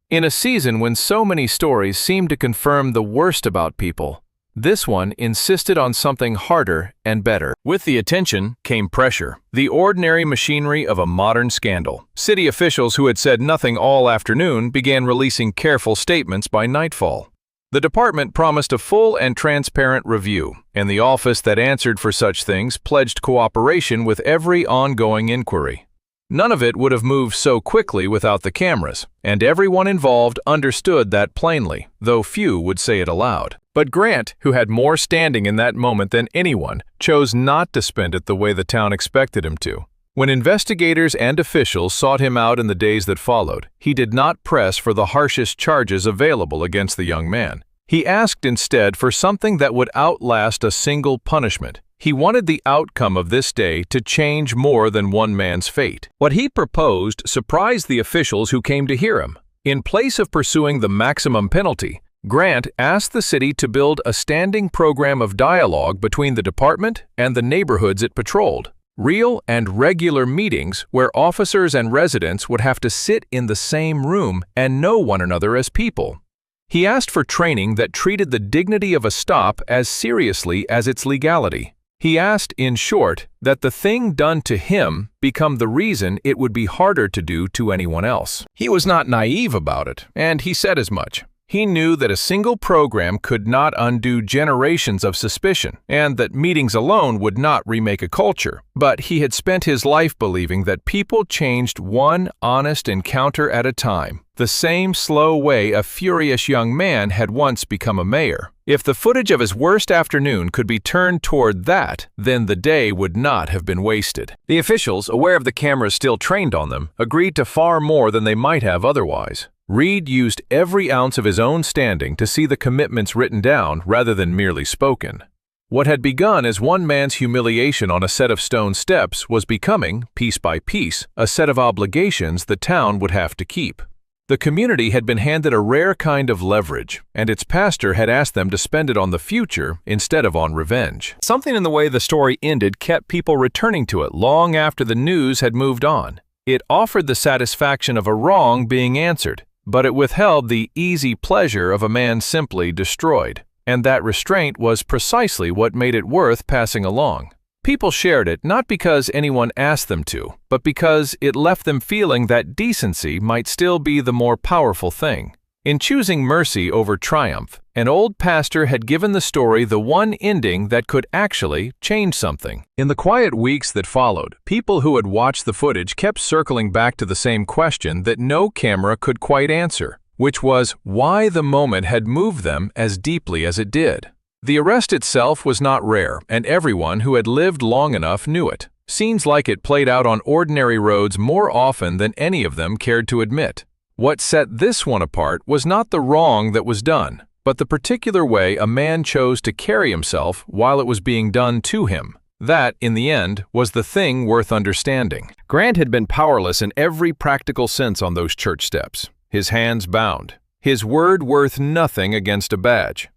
In a season when so many stories seemed to confirm the worst about people, this one insisted on something harder and better. With the attention came pressure, the ordinary machinery of a modern scandal. City officials who had said nothing all afternoon began releasing careful statements by nightfall. The department promised a full and transparent review, and the office that answered for such things pledged cooperation with every ongoing inquiry. None of it would have moved so quickly without the cameras, and everyone involved understood that plainly, though few would say it aloud. But Grant, who had more standing in that moment than anyone, chose not to spend it the way the town expected him to. When investigators and officials sought him out in the days that followed, he did not press for the harshest charges available against the young man. He asked instead for something that would outlast a single punishment. He wanted the outcome of this day to change more than one man's fate. What he proposed surprised the officials who came to hear him. In place of pursuing the maximum penalty, Grant asked the city to build a standing program of dialogue between the department and the neighborhoods it patrolled. Real and regular meetings where officers and residents would have to sit in the same room and know one another as people. He asked for training that treated the dignity of a stop as seriously as its legality. He asked, in short, that the thing done to him become the reason it would be harder to do to anyone else. He was not naive about it, and he said as much. He knew that a single program could not undo generations of suspicion, and that meetings alone would not remake a culture. But he had spent his life believing that people changed one honest encounter at a time, the same slow way a furious young man had once become a mayor. If the footage of his worst afternoon could be turned toward that, then the day would not have been wasted. The officials, aware of the cameras still trained on them, agreed to far more than they might have otherwise. Reed used every ounce of his own standing to see the commitments written down rather than merely spoken. What had begun as one man's humiliation on a set of stone steps was becoming, piece by piece, a set of obligations the town would have to keep. The community had been handed a rare kind of leverage, and its pastor had asked them to spend it on the future instead of on revenge. Something in the way the story ended kept people returning to it long after the news had moved on. It offered the satisfaction of a wrong being answered, but it withheld the easy pleasure of a man simply destroyed. And that restraint was precisely what made it worth passing along. People shared it not because anyone asked them to, but because it left them feeling that decency might still be the more powerful thing. In choosing mercy over triumph, an old pastor had given the story the one ending that could actually change something. In the quiet weeks that followed, people who had watched the footage kept circling back to the same question that no camera could quite answer, which was why the moment had moved them as deeply as it did. The arrest itself was not rare, and everyone who had lived long enough knew it. Scenes like it played out on ordinary roads more often than any of them cared to admit. What set this one apart was not the wrong that was done, but the particular way a man chose to carry himself while it was being done to him. That, in the end, was the thing worth understanding. Grant had been powerless in every practical sense on those church steps. His hands bound, his word worth nothing against a badge.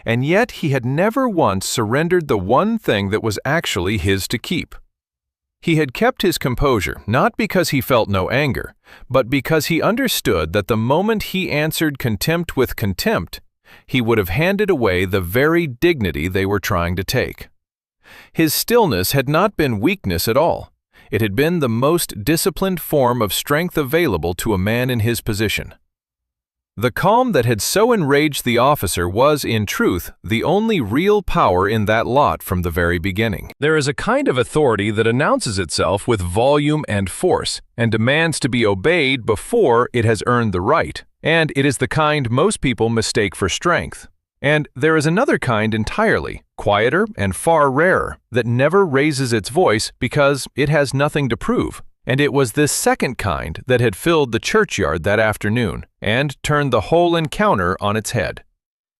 And yet he had never once surrendered the one thing that was actually his to keep. He had kept his composure not because he felt no anger, but because he understood that the moment he answered contempt with contempt, he would have handed away the very dignity they were trying to take. His stillness had not been weakness at all. It had been the most disciplined form of strength available to a man in his position. The calm that had so enraged the officer was, in truth, the only real power in that lot from the very beginning. There is a kind of authority that announces itself with volume and force, and demands to be obeyed before it has earned the right, and it is the kind most people mistake for strength. And there is another kind entirely, quieter and far rarer, that never raises its voice because it has nothing to prove. And it was this second kind that had filled the churchyard that afternoon and turned the whole encounter on its head.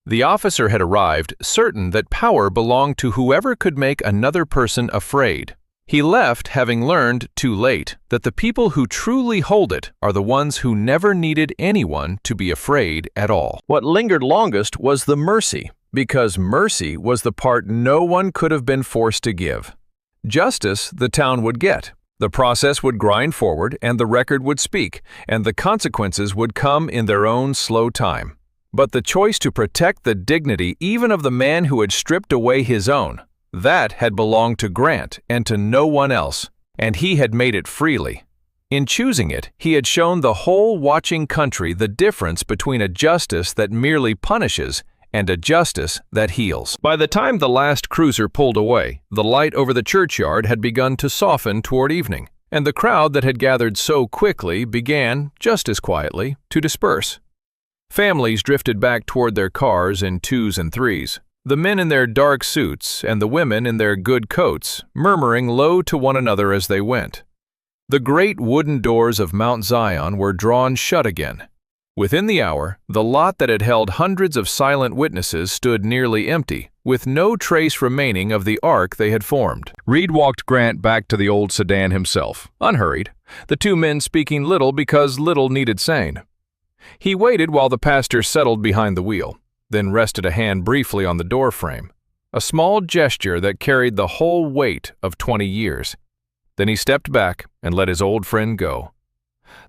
The officer had arrived, certain that power belonged to whoever could make another person afraid. He left having learned, too late, that the people who truly hold it are the ones who never needed anyone to be afraid at all. What lingered longest was the mercy, because mercy was the part no one could have been forced to give. Justice the town would get. The process would grind forward, and the record would speak, and the consequences would come in their own slow time. But the choice to protect the dignity even of the man who had stripped away his own, that had belonged to Grant and to no one else, and he had made it freely. In choosing it, he had shown the whole watching country the difference between a justice that merely punishes and a justice that heals. By the time the last cruiser pulled away, the light over the churchyard had begun to soften toward evening, and the crowd that had gathered so quickly began, just as quietly, to disperse. Families drifted back toward their cars in twos and threes, the men in their dark suits and the women in their good coats, murmuring low to one another as they went. The great wooden doors of Mount Zion were drawn shut again. Within the hour, the lot that had held hundreds of silent witnesses stood nearly empty, with no trace remaining of the ark they had formed. Reed walked Grant back to the old sedan himself, unhurried, the two men speaking little because little needed saying. He waited while the pastor settled behind the wheel, then rested a hand briefly on the doorframe, a small gesture that carried the whole weight of 20 years. Then he stepped back and let his old friend go.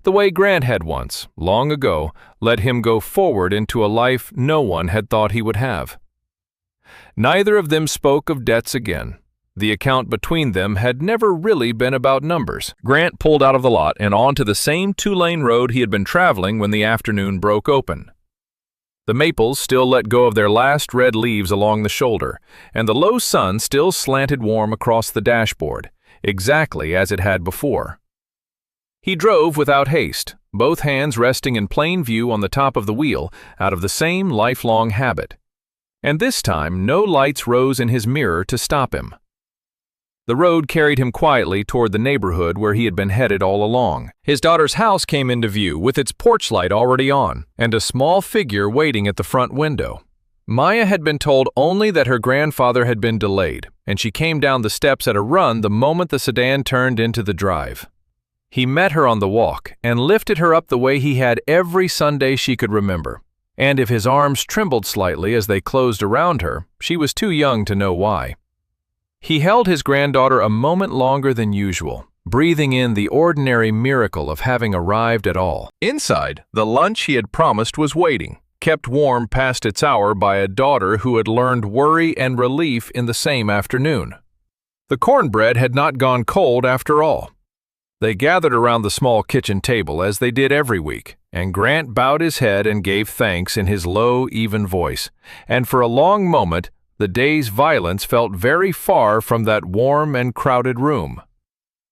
The way Grant had once, long ago, let him go forward into a life no one had thought he would have. Neither of them spoke of debts again. The account between them had never really been about numbers. Grant pulled out of the lot and onto the same two-lane road he had been traveling when the afternoon broke open. The maples still let go of their last red leaves along the shoulder, and the low sun still slanted warm across the dashboard, exactly as it had before. He drove without haste, both hands resting in plain view on the top of the wheel, out of the same lifelong habit. And this time no lights rose in his mirror to stop him. The road carried him quietly toward the neighborhood where he had been headed all along. His daughter's house came into view with its porch light already on, and a small figure waiting at the front window. Maya had been told only that her grandfather had been delayed, and she came down the steps at a run the moment the sedan turned into the drive. He met her on the walk and lifted her up the way he had every Sunday she could remember. And if his arms trembled slightly as they closed around her, she was too young to know why. He held his granddaughter a moment longer than usual, breathing in the ordinary miracle of having arrived at all. Inside, the lunch he had promised was waiting, kept warm past its hour by a daughter who had learned worry and relief in the same afternoon. The cornbread had not gone cold after all. They gathered around the small kitchen table as they did every week, and Grant bowed his head and gave thanks in his low, even voice, and for a long moment the day's violence felt very far from that warm and crowded room.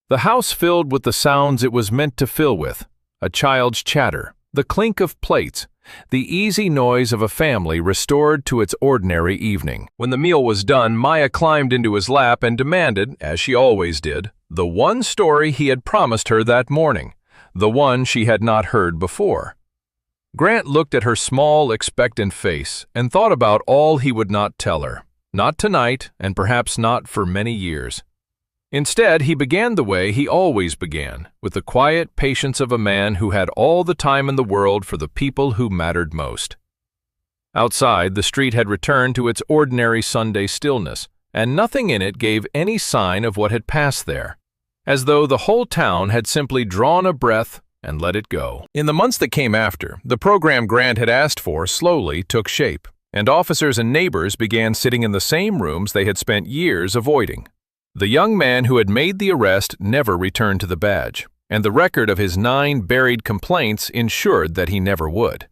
The house filled with the sounds it was meant to fill with, a child's chatter, the clink of plates, the easy noise of a family restored to its ordinary evening. When the meal was done, Maya climbed into his lap and demanded, as she always did, the one story he had promised her that morning, the one she had not heard before. Grant looked at her small, expectant face and thought about all he would not tell her, not tonight and perhaps not for many years. Instead, he began the way he always began, with the quiet patience of a man who had all the time in the world for the people who mattered most. Outside, the street had returned to its ordinary Sunday stillness, and nothing in it gave any sign of what had passed there, as though the whole town had simply drawn a breath and let it go. In the months that came after, the program Grant had asked for slowly took shape, and officers and neighbors began sitting in the same rooms they had spent years avoiding. The young man who had made the arrest never returned to the badge, and the record of his 9 buried complaints ensured that he never would.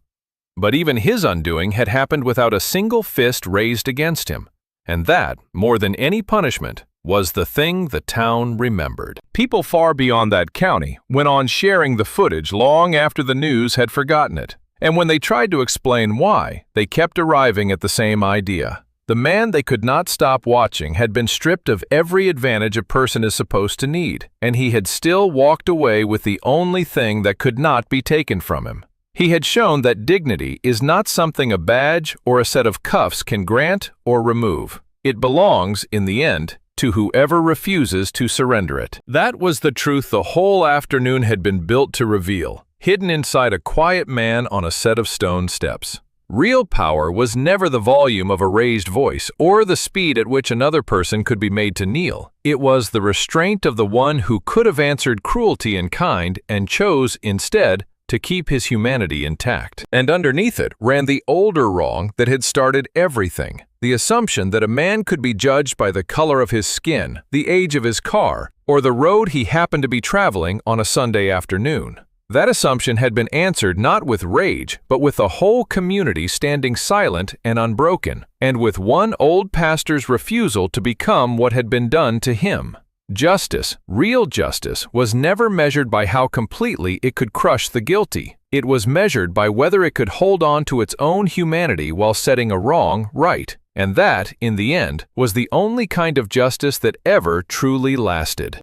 But even his undoing had happened without a single fist raised against him, and that, more than any punishment, was the thing the town remembered. People far beyond that county went on sharing the footage long after the news had forgotten it, and when they tried to explain why, they kept arriving at the same idea. The man they could not stop watching had been stripped of every advantage a person is supposed to need, and he had still walked away with the only thing that could not be taken from him. He had shown that dignity is not something a badge or a set of cuffs can grant or remove. It belongs, in the end, to whoever refuses to surrender it. That was the truth the whole afternoon had been built to reveal, hidden inside a quiet man on a set of stone steps. Real power was never the volume of a raised voice or the speed at which another person could be made to kneel. It was the restraint of the one who could have answered cruelty in kind and chose, instead, to keep his humanity intact. And underneath it ran the older wrong that had started everything, the assumption that a man could be judged by the color of his skin, the age of his car, or the road he happened to be traveling on a Sunday afternoon. That assumption had been answered not with rage, but with the whole community standing silent and unbroken, and with one old pastor's refusal to become what had been done to him. Justice, real justice, was never measured by how completely it could crush the guilty. It was measured by whether it could hold on to its own humanity while setting a wrong right. And that, in the end, was the only kind of justice that ever truly lasted.